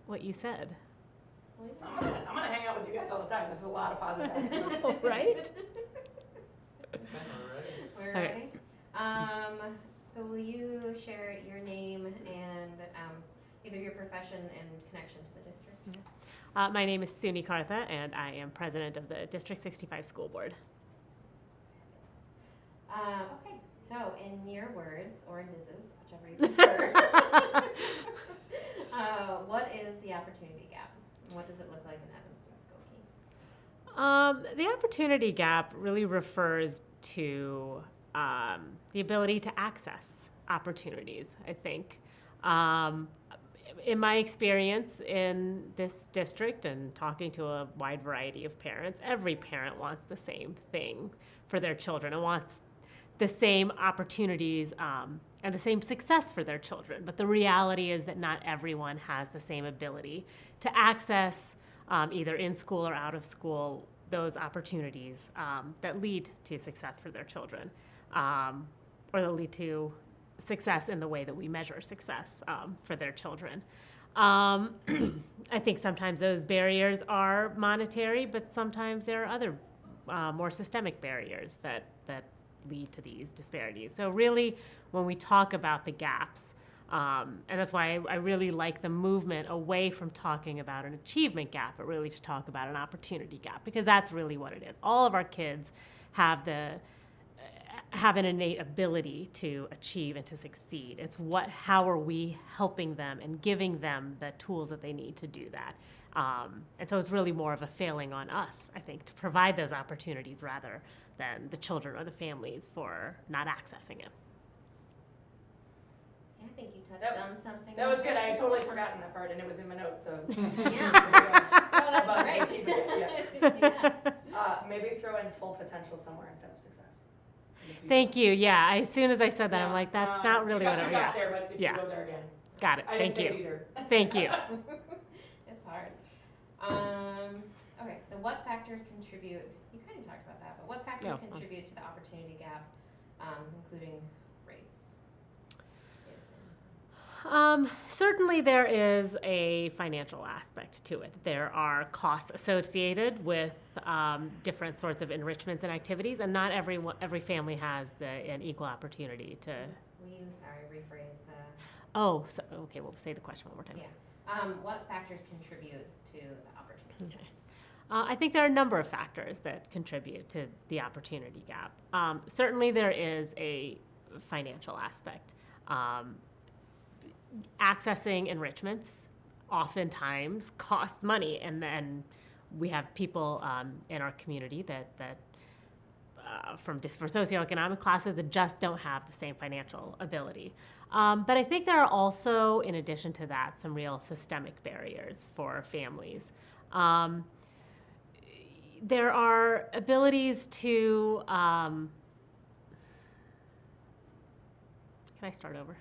what you said. I'm gonna hang out with you guys all the time. This is a lot of positive energy. Right? We're Okay. ready. So will you share your name and either your profession and connection to the district? My name is Suni and I am president of the District 65 School Board. Okay, so in your words, or in Diz's, whichever you prefer, what is the opportunity gap? And what does it look like in Evanston, Skokie? The opportunity gap really refers to the ability to access opportunities, I think. In my experience in this district and talking to a wide variety of parents, every parent wants the same thing for their children and wants the same opportunities and the same success for their children. But the reality is that not everyone has the same ability to access either in school or out of school those opportunities that lead to success for their children or that lead to success in the way that we measure success for their children. I think sometimes those barriers are monetary, but sometimes there are other more systemic barriers that lead to these disparities. So really, when we talk about the gaps, and that's why I really like the movement away from talking about an achievement gap, but really to talk about an opportunity gap, because that's really what it is. All of our kids have an innate ability to achieve and to succeed. It's how are we helping them and giving them the tools that they need to do that. And so it's really more of a failing on us, I think, to provide those opportunities rather than the children or the families for not accessing it. See, I think you touched on something. That was good. I had totally forgotten that part, and it was in my notes. So Yeah. oh, that's about great. achievement, Yeah. Maybe throw in full potential somewhere instead of success. Thank you. Yeah, as soon as I said that, I'm like, that's not really you what got, I. you got Yeah, there, but if Yeah. you go there again. got it. I Thank didn't say you. it either. Thank you. It's hard. Okay, so what factors contribute, you kind of talked about that, but what factors No. contribute to the opportunity gap, including race? Certainly there is a financial aspect to it. There are costs associated with different sorts of enrichments and activities, and not every family has an equal opportunity to. Will you, rephrase the, Okay, we'll say the question one more time. yeah. What factors contribute to the opportunity? Okay. I think there are a number of factors that contribute to the opportunity gap. Certainly there is a financial aspect. Accessing enrichments oftentimes costs money, and then we have people in our community that from socioeconomic classes that just don't have the same financial ability. But I think there are also, in addition to that, some real systemic barriers for families. There are abilities to. Can I start over?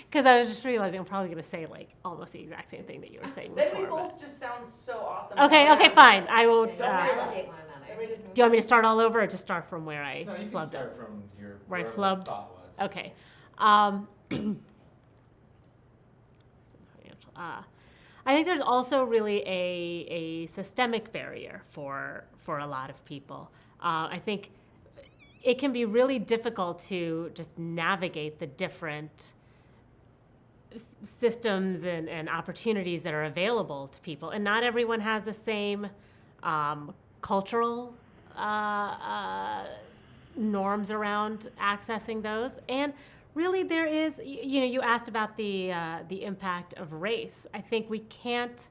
Because I was just realizing I'm probably going to say like almost the exact same thing that you were saying Then before. we both just sound so awesome. Okay, fine. I will. Okay, Do validate one another. you want me to start all over, or just start from where I No, you can flubbed start it? from Where I wherever flubbed? the thought was. Okay. I think there's also really a systemic barrier for a lot of people. I think it can be really difficult to just navigate the different systems and opportunities that are available to people. And not everyone has the same cultural norms around accessing those. And really there is, you asked about the impact of race. I think we can't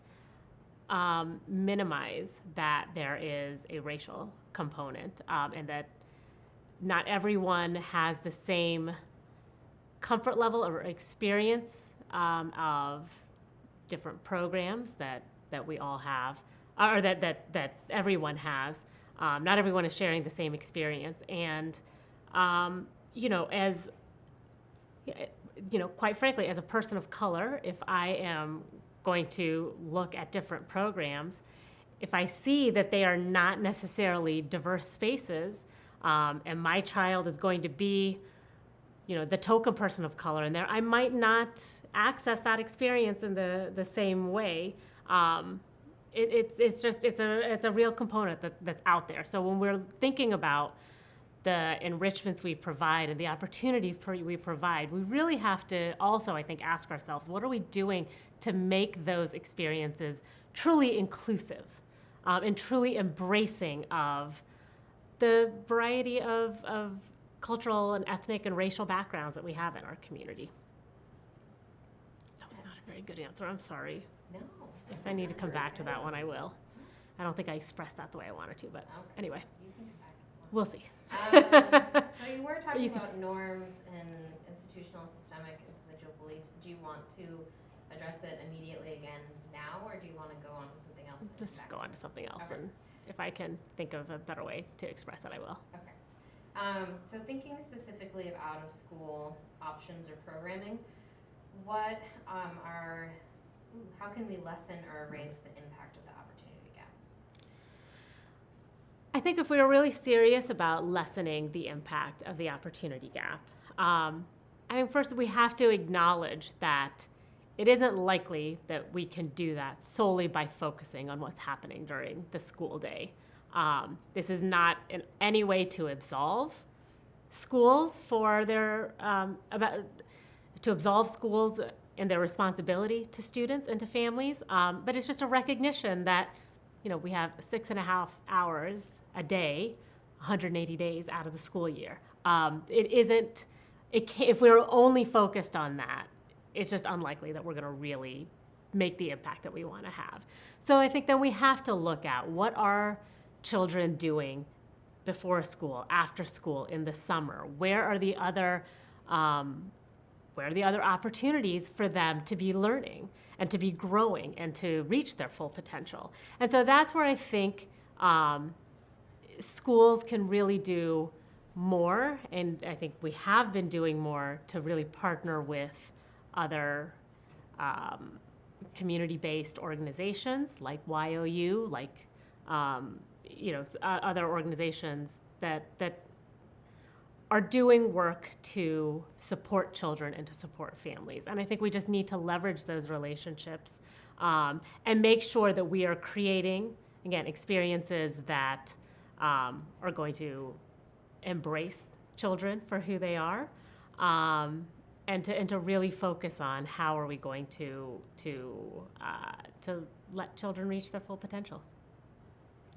minimize that there is a racial component and that not everyone has the same comfort level or experience of different programs that we all have, or that everyone has. Not everyone is sharing the same experience. And, quite frankly, as a person of color, if I am going to look at different programs, if I see that they are not necessarily diverse spaces, and my child is going to be, the token person of color in there, I might not access that experience in the same way. It's a real component that's out there. So when we're thinking about the enrichments we provide and the opportunities we provide, we really have to also, I think, ask ourselves, what are we doing to make those experiences truly inclusive and truly embracing of the variety of cultural and ethnic and racial backgrounds that we have in our community? That was not a very good answer. I'm sorry. No. If I need to come back to that one, I will. I don't think I expressed that the way I wanted to, but Okay. anyway, You can come back. we'll see. So you were talking You can about norms and institutional, systemic, individual beliefs. Do you want to address it immediately again now, or do you want to go on to something else? Let's just go on to something else, Okay. and if I can think of a better way to express it, I will. Okay. So thinking specifically of out-of-school options or programming, what how can we lessen or erase the impact of the opportunity gap? I think if we are really serious about lessening the impact of the opportunity gap, I think first we have to acknowledge that it isn't likely that we can do that solely by focusing on what's happening during the school day. This is not in any way to absolve schools for their absolve schools in their responsibility to students and to families, but it's just a recognition that we have 6.5 hours a day, 180 days out of the school year. If we're only focused on that, it's just unlikely that we're going to really make the impact that we want to have. So I think then we have to look at what are children doing before school, after school, in the summer. Where are the other opportunities for them to be learning and to be growing and to reach their full potential? And so that's where I think schools can really do more, and I think we have been doing more to really partner with other community-based organizations like YOU, like other organizations that are doing work to support children and to support families. And I think we just need to leverage those relationships and make sure that we are creating, again, experiences that are going to embrace children for who they are, and to really focus on how are we going to let children reach their full potential.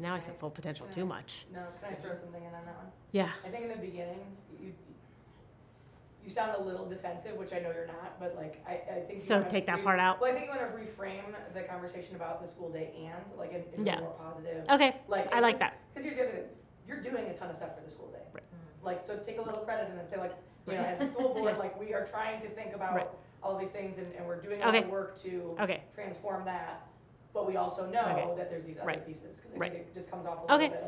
Now I said full potential too much. No, can I throw something in on that one? Yeah. I think in the beginning, you sound a little defensive, which I know you're not, but I think. So take that part out. Well, I think you want to reframe the conversation about the school day in a more positive. Okay. I like that. Because here's the other thing, you're doing a ton of stuff for the school day. Right. So take a little credit and then say as a school board, we are trying to think about all these things and we're doing a lot of work to transform that. But we also know that there's these other pieces, because I think it just comes off a little bit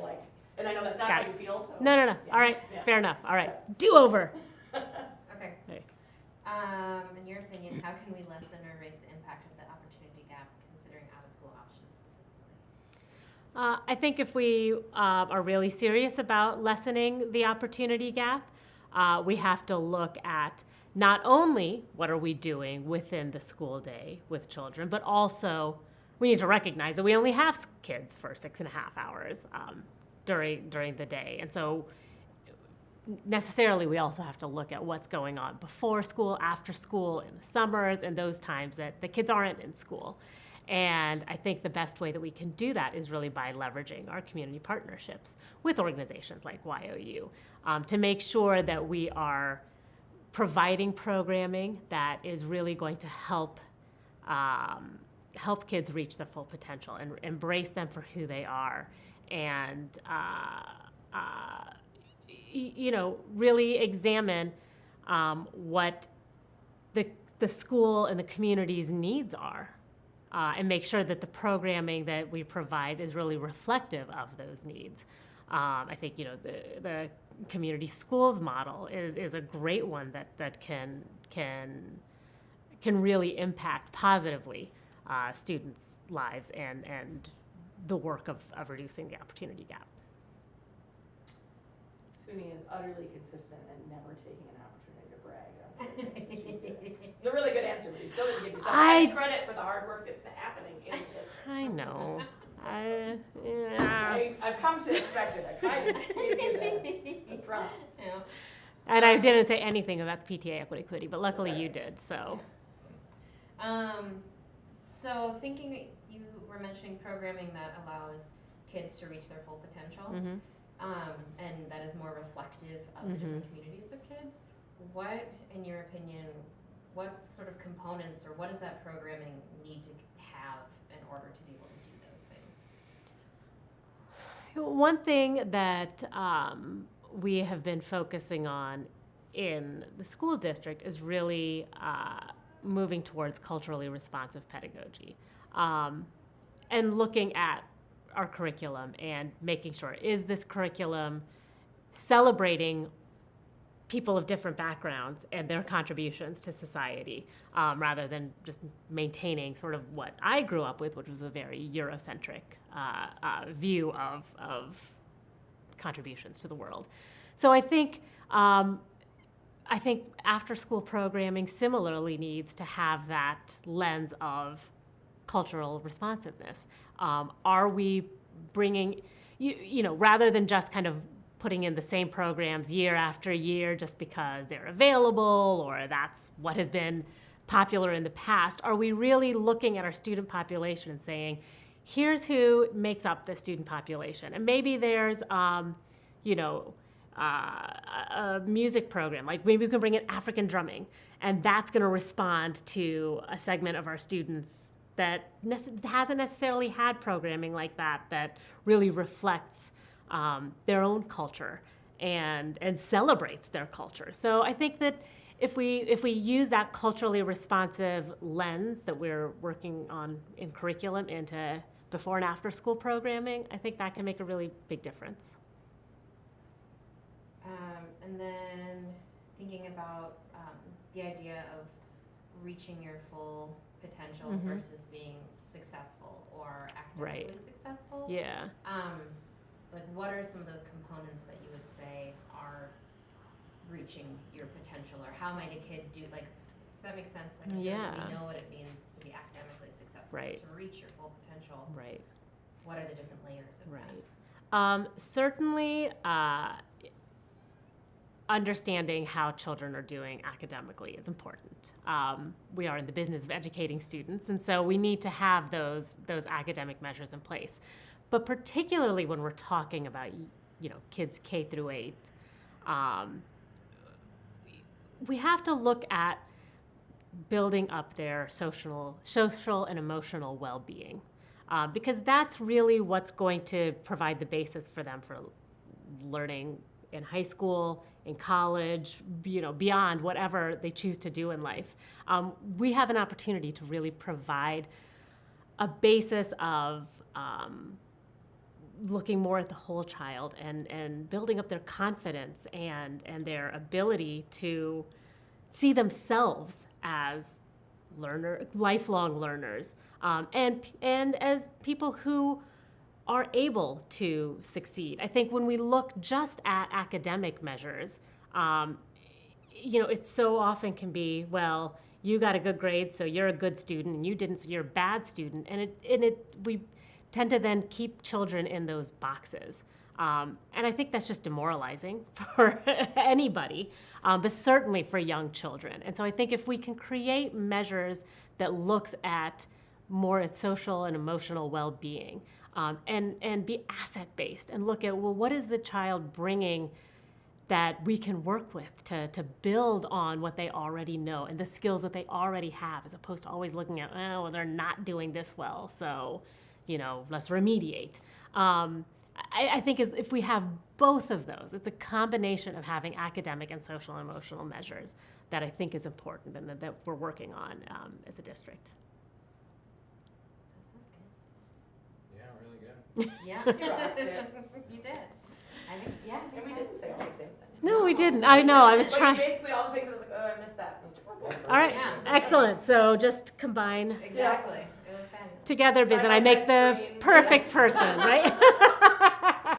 and I know that's not how you feel, so. No. Yeah. All right, fair enough. All right, do over. Okay. Hey. In your opinion, how can we lessen or erase the impact of the opportunity gap, considering out-of-school options specifically? I think if we are really serious about lessening the opportunity gap, we have to look at not only what are we doing within the school day with children, but also we need to recognize that we only have kids for 6.5 hours during the day. And so necessarily we also have to look at what's going on before school, after school, in the summers, and those times that the kids aren't in school. And I think the best way that we can do that is really by leveraging our community partnerships with organizations like YOU to make sure that we are providing programming that is really going to help kids reach their full potential and embrace them for who they are, and really examine what the school and the community's needs are, and make sure that the programming that we provide is really reflective of those needs. I think the community schools model is a great one that can really impact positively students' lives and the work of reducing the opportunity gap. Suni is utterly consistent and never taking an opportunity to brag. It's a really good answer, but you still didn't give yourself I- any credit for the hard work that's happening in the district. I know. I've come to expect it. I tried to give you the prompt. You know? And I didn't say anything about the PTA Equity Committee, but luckily you did, so. So thinking, you were mentioning programming that allows kids to reach their full potential, Mhm. and that is more reflective of the different communities of kids. What, in your opinion, what sort of components or what does that programming need to have in order to be able to do those things? One thing that we have been focusing on in the school district is really moving towards culturally responsive pedagogy, and looking at our curriculum and making sure, is this curriculum celebrating people of different backgrounds and their contributions to society, rather than just maintaining sort of what I grew up with, which was a very Eurocentric view of contributions to the world. So I think after-school programming similarly needs to have that lens of cultural responsiveness. Are we bringing, rather than just kind of putting in the same programs year after year just because they're available or that's what has been popular in the past, are we really looking at our student population and saying, here's who makes up the student population? And maybe there's, a music program, like maybe we can bring in African drumming, and that's going to respond to a segment of our students that hasn't necessarily had programming like that really reflects their own culture and celebrates their culture. So I think that if we use that culturally responsive lens that we're working on in curriculum into before and after school programming, I think that can make a really big difference. And then thinking about the idea of reaching your full potential versus being successful or academically successful. Yeah. Like, what are some of those components that you would say are reaching your potential, or how might a kid do? Like, does that make sense? Like, I feel like we know what it means to be academically successful, to reach your full potential. Right. What are the different layers of that? Certainly, understanding how children are doing academically is important. We are in the business of educating students, and so we need to have those academic measures in place. But particularly when we're talking about, kids K through 8, we have to look at building up their social and emotional well-being, because that's really what's going to provide the basis for them for learning in high school, in college, beyond whatever they choose to do in life. We have an opportunity to really provide a basis of looking more at the whole child and building up their confidence and their ability to see themselves as lifelong learners, and as people who are able to succeed. I think when we look just at academic measures, it so often can be, well, you got a good grade, so you're a good student, and you didn't, so you're a bad student, and we tend to then keep children in those boxes. And I think that's just demoralizing for anybody, but certainly for young children. And so I think if we can create measures that looks at more at social and emotional well-being, and be asset-based and look at, well, what is the child bringing that we can work with to build on what they already know and the skills that they already have, as opposed to always looking at, well, they're not doing this well, so, let's remediate. I think if we have both of those, it's a combination of having academic and social and emotional measures that I think is important and that we're working on as a district. Yeah. You rocked it. You did. I think, yeah. And we didn't say all the same things. No, we didn't. I know. I was But trying. basically all the things I was like, oh, I missed that. All right. Yeah. Excellent. So just combine Exactly. It was fabulous. together, Biz, and I Side by make side the screens. perfect person, right?